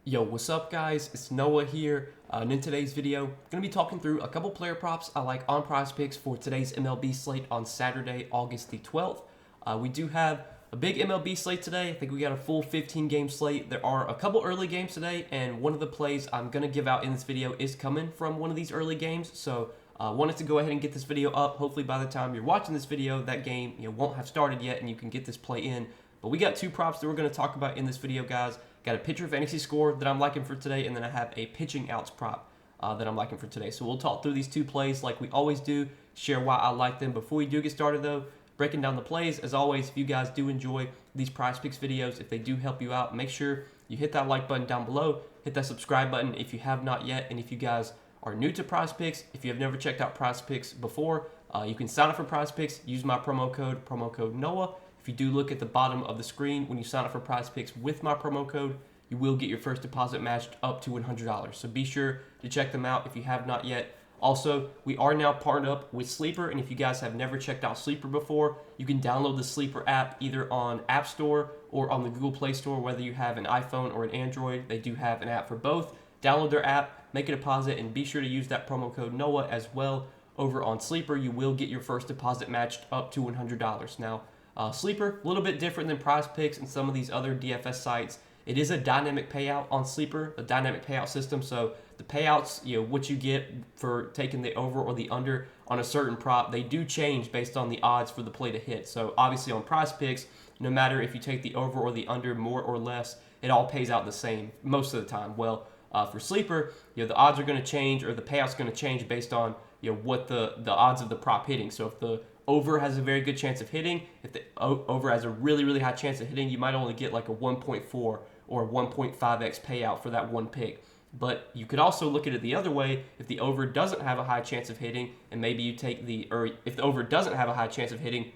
Yo, what's up guys? It's Noah here, and in today's video, I'm going to be talking through a couple player props I like on Prizepicks for today's MLB slate on Saturday, August the 12th. We do have a big MLB slate today. I think we got a full 15-game slate. There are a couple early games today, and one of the plays I'm going to give out in this video is coming from one of these early games, so wanted to go ahead and get this video up. Hopefully by the time you're watching this video, that game won't have started yet and you can get this play in. But we got two props that we're going to talk about in this video, guys. Got a pitcher fantasy score that I'm liking for today, and then I have a pitching outs prop that I'm liking for today. So we'll talk through these two plays like we always do, share why I like them. Before we do get started, though, breaking down the plays, as always, if you guys do enjoy these Prizepicks videos, if they do help you out, make sure you hit that like button down below, hit that subscribe button if you have not yet, and if you guys are new to Prizepicks, if you have never checked out Prizepicks before, you can sign up for Prizepicks, use my promo code NOAH. If you do look at the bottom of the screen when you sign up for Prizepicks with my promo code, you will get your first deposit matched up to $100. So be sure to check them out if you have not yet. Also, we are now partnered up with Sleeper, and if you guys have never checked out Sleeper before, you can download the Sleeper app either on App Store or on the Google Play Store, whether you have an iPhone or an Android. They do have an app for both. Download their app, make a deposit, and be sure to use that promo code NOAH as well. Over on Sleeper, you will get your first deposit matched up to $100. Now, Sleeper, a little bit different than Prizepicks and some of these other DFS sites. It is a dynamic payout on Sleeper, a dynamic payout system. So the payouts, what you get for taking the over or the under on a certain prop, they do change based on the odds for the play to hit. So obviously on Prizepicks, no matter if you take the over or the under more or less, it all pays out the same most of the time. Well, for Sleeper, the odds are going to change, or the payout's going to change based on what the odds of the prop hitting. So if the over has a very good chance of hitting, if the over has a really, really high chance of hitting, you might only get like a 1.4 or 1.5x payout for that one pick. But you could also look at it the other way. If the over doesn't have a high chance of hitting, and maybe you take or if the over doesn't have a high chance of hitting,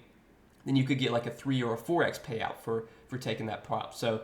then you could get like a 3 or a 4x payout for taking that prop. So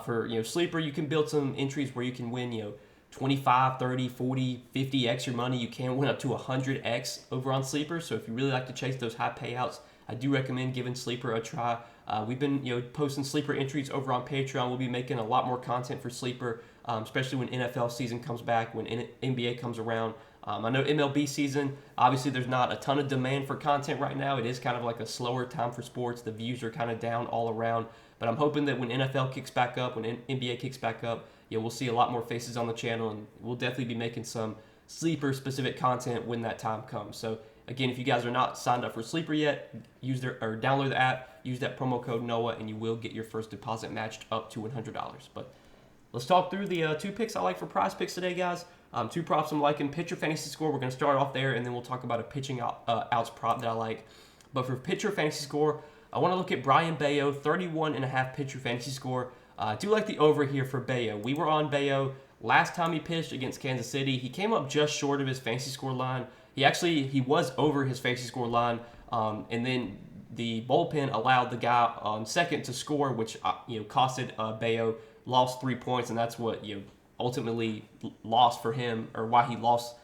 for Sleeper, you can build some entries where you can win 25, 30, 40, 50x your money. You can win up to 100x over on Sleeper. So if you really like to chase those high payouts, I do recommend giving Sleeper a try. We've been posting Sleeper entries over on Patreon. We'll be making a lot more content for Sleeper, especially when NFL season comes back, when NBA comes around. I know MLB season, obviously there's not a ton of demand for content right now. It is kind of like a slower time for sports. The views are kind of down all around. But I'm hoping that when NFL kicks back up, when NBA kicks back up, we'll see a lot more faces on the channel, and we'll definitely be making some Sleeper-specific content when that time comes. So again, if you guys are not signed up for Sleeper yet, download the app, use that promo code NOAH, and you will get your first deposit matched up to $100. But let's talk through the two picks I like for Prizepicks today, guys. Two props I'm liking. Pitcher fantasy score, we're going to start off there, and then we'll talk about a pitching outs prop that I like. But for pitcher fantasy score, I want to look at Brayan Bello, 31.5 pitcher fantasy score. I do like the over here for Bello. We were on Bello last time he pitched against Kansas City. He came up just short of his fantasy score line. He was over his fantasy score line, and then the bullpen allowed the guy on second to score, which costed Bello, lost 3 points, and that's what ultimately lost for him, or why he lost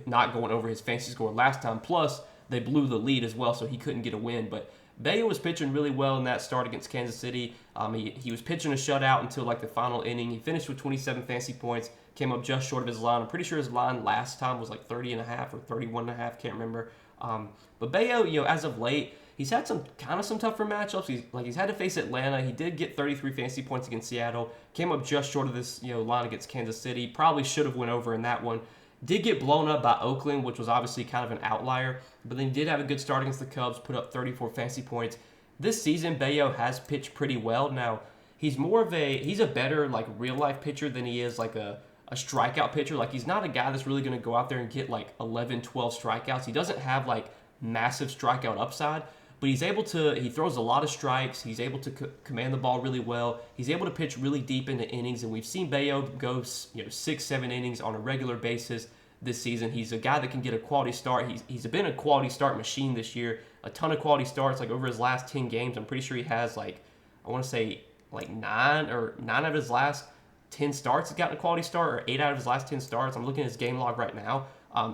not going over his fantasy score last time. Plus they blew the lead as well, so he couldn't get a win. But Bello was pitching really well in that start against Kansas City. He was pitching a shutout until like the final inning. He finished with 27 fantasy points, came up just short of his line. I'm pretty sure his line last time was like 30.5 or 31.5, can't remember. But Bello, as of late, he's had some tougher matchups. He's had to face Atlanta. He did get 33 fantasy points against Seattle. Came up just short of this line against Kansas City. Probably should have went over in that one. Did get blown up by Oakland, which was obviously kind of an outlier, but then did have a good start against the Cubs, put up 34 fantasy points. This season, Bello has pitched pretty well. Now, he's a better like real life pitcher than he is like a strikeout pitcher. Like, he's not a guy that's really going to go out there and get like 11, 12 strikeouts. He doesn't have like massive strikeout upside, but he throws a lot of strikes. He's able to command the ball really well. He's able to pitch really deep into innings, and we've seen Bello go 6, 7 innings on a regular basis this season. He's a guy that can get a quality start. He's been a quality start machine this year. A ton of quality starts, like over his last 10 games. I'm pretty sure he has I want to say like 9 out of his last 10 starts he's gotten a quality start, or 8 out of his last 10 starts. I'm looking at his game log right now.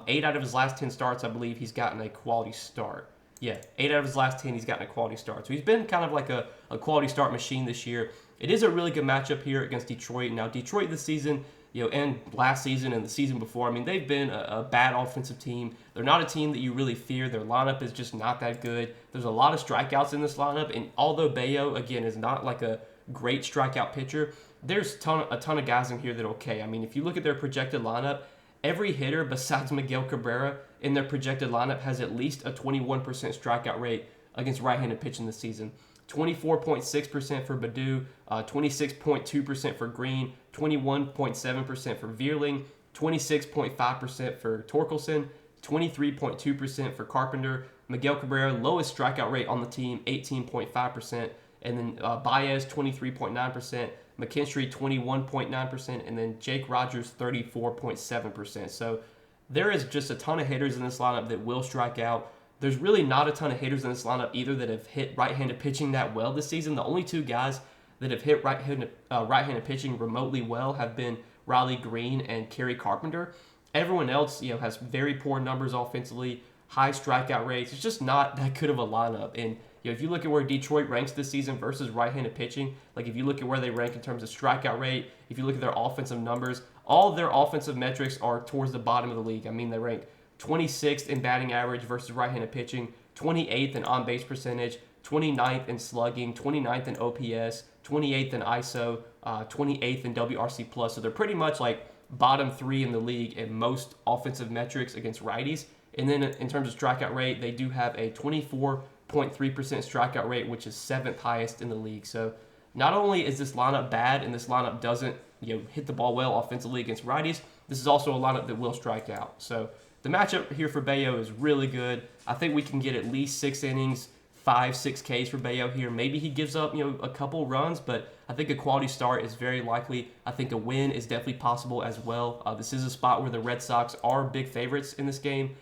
8 out of his last 10 starts, I believe he's gotten a quality start. Yeah, 8 out of his last 10, he's gotten a quality start. So he's been kind of like a quality start machine this year. it is a really good matchup here against Detroit. Now, Detroit this season, and last season and the season before, I mean, they've been a bad offensive team. They're not a team that you really fear. Their lineup is just not that good. There's a lot of strikeouts in this lineup, and although Bayo, again, is not like a great strikeout pitcher, there's a ton of guys in here that are okay. I mean, if you look at their projected lineup, every hitter besides Miguel Cabrera in their projected lineup has at least a 21% strikeout rate against right-handed pitching this season. 24.6% for Baddoo, 26.2% for Green, 21.7% for Vierling, 26.5% for Torkelson, 23.2% for Carpenter. Miguel Cabrera, lowest strikeout rate on the team, 18.5%. And then Baez, 23.9%. McKinstry, 21.9%. And then Jake Rogers, 34.7%. So there is just a ton of hitters in this lineup that will strike out. There's really not a ton of hitters in this lineup either that have hit right-handed pitching that well this season. The only two guys that have hit right-handed pitching remotely well have been Riley Green and Kerry Carpenter. Everyone else, has very poor numbers offensively, high strikeout rates. It's just not that good of a lineup. And if you look at where Detroit ranks this season versus right-handed pitching, like if you look at where they rank in terms of strikeout rate, if you look at their offensive numbers, all of their offensive metrics are towards the bottom of the league. I mean, they rank 26th in batting average versus right-handed pitching, 28th in on-base percentage, 29th in slugging, 29th in OPS, 28th in ISO, 28th in WRC+. So they're pretty much like bottom three in the league in most offensive metrics against righties. And then in terms of strikeout rate, they do have a 24.3% strikeout rate, which is 7th highest in the league. So not only is this lineup bad and this lineup doesn't hit the ball well offensively against righties, this is also a lineup that will strike out. So the matchup here for Bayo is really good. I think we can get at least 6 innings, 5-6 Ks for Bayo here. Maybe he gives up, a couple runs, but I think a quality start is very likely. I think a win is definitely possible as well. This is a spot where the Red Sox are big favorites in this game.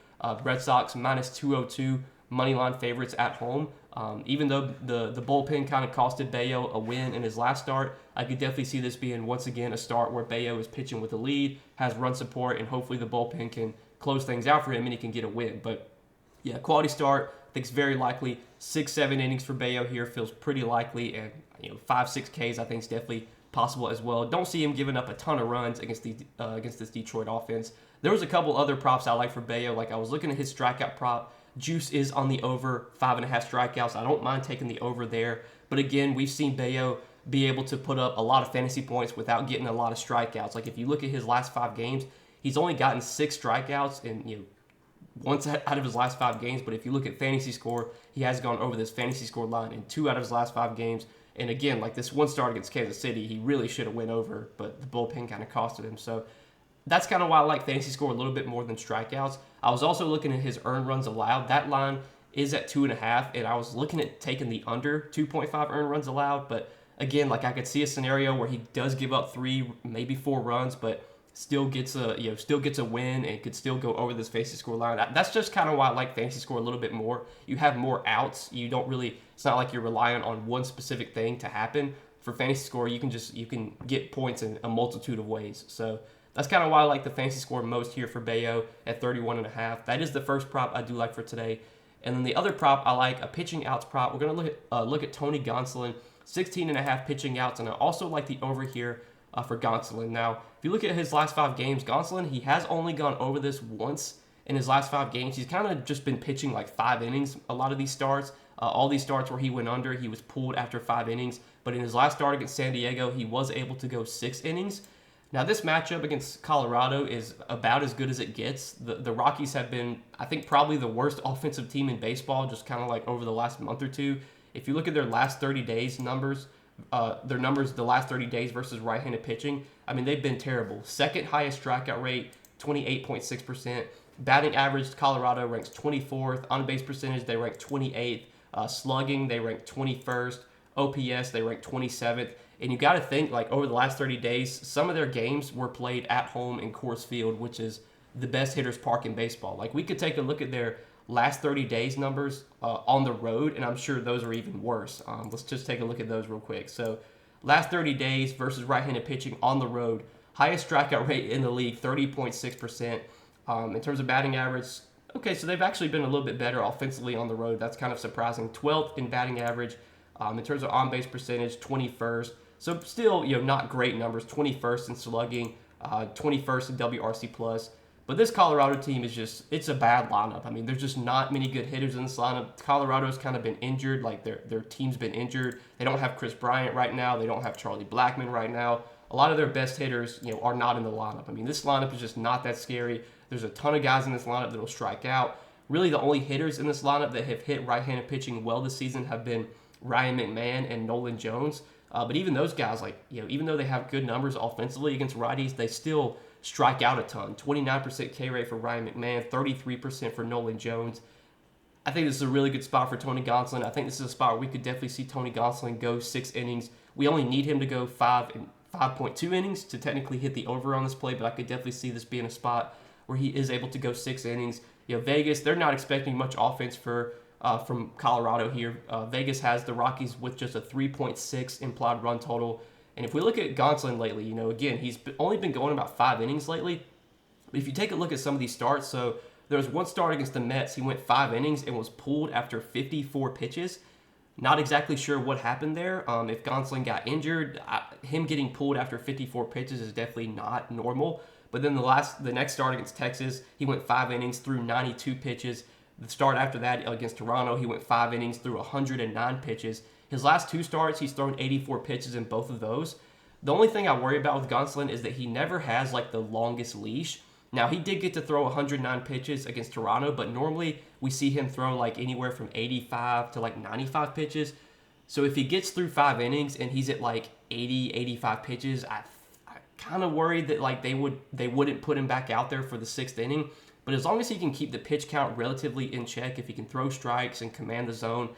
Red Sox minus 202 moneyline favorites at home. Even though the bullpen kind of costed Bayo a win in his last start, I could definitely see this being once again a start where Bayo is pitching with a lead, has run support, and hopefully the bullpen can close things out for him and he can get a win. But yeah, quality start, I think it's very likely. 6-7 innings for Bayo here feels pretty likely, and 5-6 Ks I think is definitely possible as well. Don't see him giving up a ton of runs against this Detroit offense. There was a couple other props I like for Bayo. Like I was looking at his strikeout prop. Juice is on the over 5.5 strikeouts. I don't mind taking the over there. But again, we've seen Bayo be able to put up a lot of fantasy points without getting a lot of strikeouts. Like if you look at his last 5 games, he's only gotten 6 strikeouts in once out of his last 5 games. But if you look at fantasy score, he has gone over this fantasy score line in 2 out of his last 5 games. And again, like this one start against Kansas City, he really should have went over, but the bullpen kind of costed him. So that's kind of why I like fantasy score a little bit more than strikeouts. I was also looking at his earned runs allowed. That line is at 2.5, and I was looking at taking the under 2.5 earned runs allowed. But again, like I could see a scenario where he does give up 3, maybe 4 runs, but still gets a win and could still go over this fantasy score line. That's just kind of why I like fantasy score a little bit more. You have more outs. You don't really. It's not like you're relying on one specific thing to happen. For fantasy score, you can get points in a multitude of ways. So that's kind of why I like the fantasy score most here for Bayo at 31.5. That is the first prop I do like for today. And then the other prop I like, a pitching outs prop. We're going to look at Tony Gonsolin, 16.5 pitching outs, and I also like the over here for Gonsolin. Now, if you look at his last 5 games, Gonsolin, he has only gone over this once in his last 5 games. He's kind of just been pitching like 5 innings a lot of these starts. All these starts where he went under, he was pulled after 5 innings. But in his last start against San Diego, he was able to go 6 innings. Now, this matchup against Colorado is about as good as it gets. The Rockies have been, I think, probably the worst offensive team in baseball, just kind of like over the last month or two. If you look at their last 30 days numbers, the last 30 days versus right-handed pitching, I mean, they've been terrible. Second highest strikeout rate, 28.6%. Batting average, Colorado ranks 24th. On-base percentage, they rank 28th. Slugging, they rank 21st. OPS, they rank 27th. And you got to think, like, over the last 30 days, some of their games were played at home in Coors Field, which is the best hitter's park in baseball. Like, we could take a look at their last 30 days numbers on the road, and I'm sure those are even worse. Let's just take a look at those real quick. So, last 30 days versus right-handed pitching on the road, highest strikeout rate in the league, 30.6%. In terms of batting average, okay, so they've actually been a little bit better offensively on the road. That's kind of surprising. 12th in batting average. In terms of on-base percentage, 21st. So still, not great numbers. 21st in slugging, 21st in WRC plus. But this Colorado team is it's a bad lineup. I mean, there's just not many good hitters in this lineup. Colorado's kind of been injured, like their team's been injured. They don't have Chris Bryant right now. They don't have Charlie Blackmon right now. A lot of their best hitters, are not in the lineup. I mean, this lineup is just not that scary. There's a ton of guys in this lineup that will strike out. Really, the only hitters in this lineup that have hit right-handed pitching well this season have been Ryan McMahon and Nolan Jones. But even those guys, even though they have good numbers offensively against righties, they still strike out a ton. 29% K rate for Ryan McMahon, 33% for Nolan Jones. I think this is a really good spot for Tony Gonsolin. I think this is a spot where we could definitely see Tony Gonsolin go 6 innings. We only need him to go 5.2 innings to technically hit the over on this play, but I could definitely see this being a spot where he is able to go 6 innings. Vegas, they're not expecting much offense from Colorado here. Vegas has the Rockies with just a 3.6 implied run total. And if we look at Gonsolin lately, again, he's only been going about 5 innings lately. But if you take a look at some of these starts, so there was one start against the Mets. He went 5 innings and was pulled after 54 pitches. Not exactly sure what happened there. If Gonsolin got injured, him getting pulled after 54 pitches is definitely not normal. But then the next start against Texas, he went 5 innings through 92 pitches. The start after that against Toronto, he went 5 innings through 109 pitches. His last 2 starts, he's thrown 84 pitches in both of those. The only thing I worry about with Gonsolin is that he never has the longest leash. Now, he did get to throw 109 pitches against Toronto, but normally we see him throw anywhere from 85 to 95 pitches. So if he gets through 5 innings and he's at 80, 85 pitches, I kind of worried that they wouldn't put him back out there for the 6th inning. But as long as he can keep the pitch count relatively in check, if he can throw strikes and command the zone,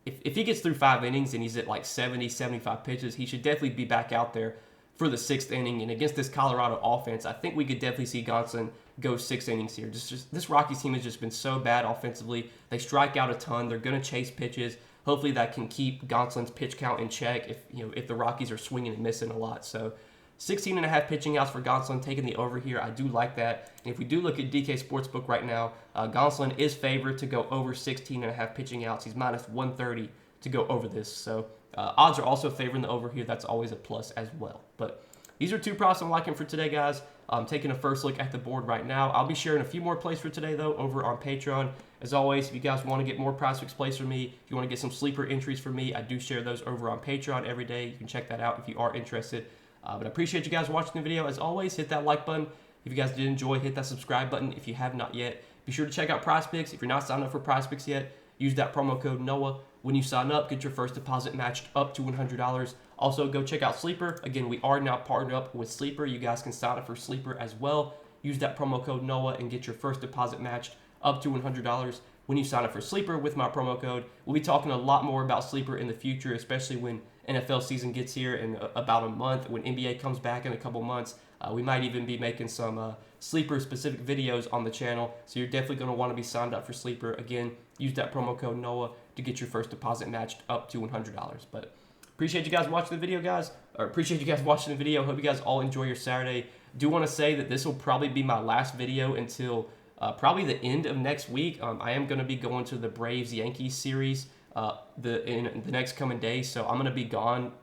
if he gets through 5 innings and he's at 70, 75 pitches, he should definitely be back out there for the 6th inning. And against this Colorado offense, I think we could definitely see Gonsolin go 6 innings here. This Rockies team has just been so bad offensively. They strike out a ton. They're going to chase pitches. Hopefully that can keep Gonsolin's pitch count in check if the Rockies are swinging and missing a lot. So 16.5 pitching outs for Gonsolin, taking the over here. I do like that. And if we do look at DK Sportsbook right now, Gonsolin is favored to go over 16.5 pitching outs. He's minus 130 to go over this. So odds are also favoring the over here. That's always a plus as well. But these are 2 props I'm liking for today, guys. I'm taking a first look at the board right now. I'll be sharing a few more plays for today, though, over on Patreon. As always, if you guys want to get more Prizepicks plays from me, if you want to get some sleeper entries from me, I do share those over on Patreon every day. You can check that out if you are interested. But I appreciate you guys watching the video. As always, hit that like button. If you guys did enjoy, hit that subscribe button if you have not yet. Be sure to check out Prizepicks. If you're not signed up for Prizepicks yet, use that promo code NOAH. When you sign up, get your first deposit matched up to $100. Also, go check out Sleeper. Again, we are now partnered up with Sleeper. You guys can sign up for Sleeper as well. Use that promo code NOAH and get your first deposit matched up to $100 when you sign up for Sleeper with my promo code. We'll be talking a lot more about Sleeper in the future, especially when NFL season gets here in about a month. When NBA comes back in a couple months, we might even be making some Sleeper-specific videos on the channel. So you're definitely going to want to be signed up for Sleeper. Again, use that promo code NOAH to get your first deposit matched up to $100. But appreciate you guys watching the video, guys. Or appreciate you guys watching the video. Hope you guys all enjoy your Saturday. Do want to say that this will probably be my last video until probably the end of next week. I am going to be going to the Braves-Yankees series in the next coming days. So I'm going to be gone,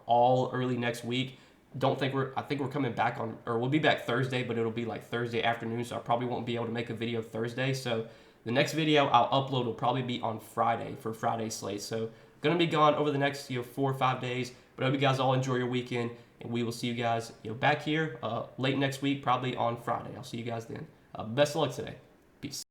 all early next week. I think we're coming back we'll be back Thursday, but it'll be Thursday afternoon, so I probably won't be able to make a video Thursday. So the next video I'll upload will probably be on Friday for Friday's slate. So gonna be gone over the next 4 or 5 days. But I hope you guys all enjoy your weekend, and we will see you guys back here late next week, probably on Friday. I'll see you guys then. Best of luck today. Peace.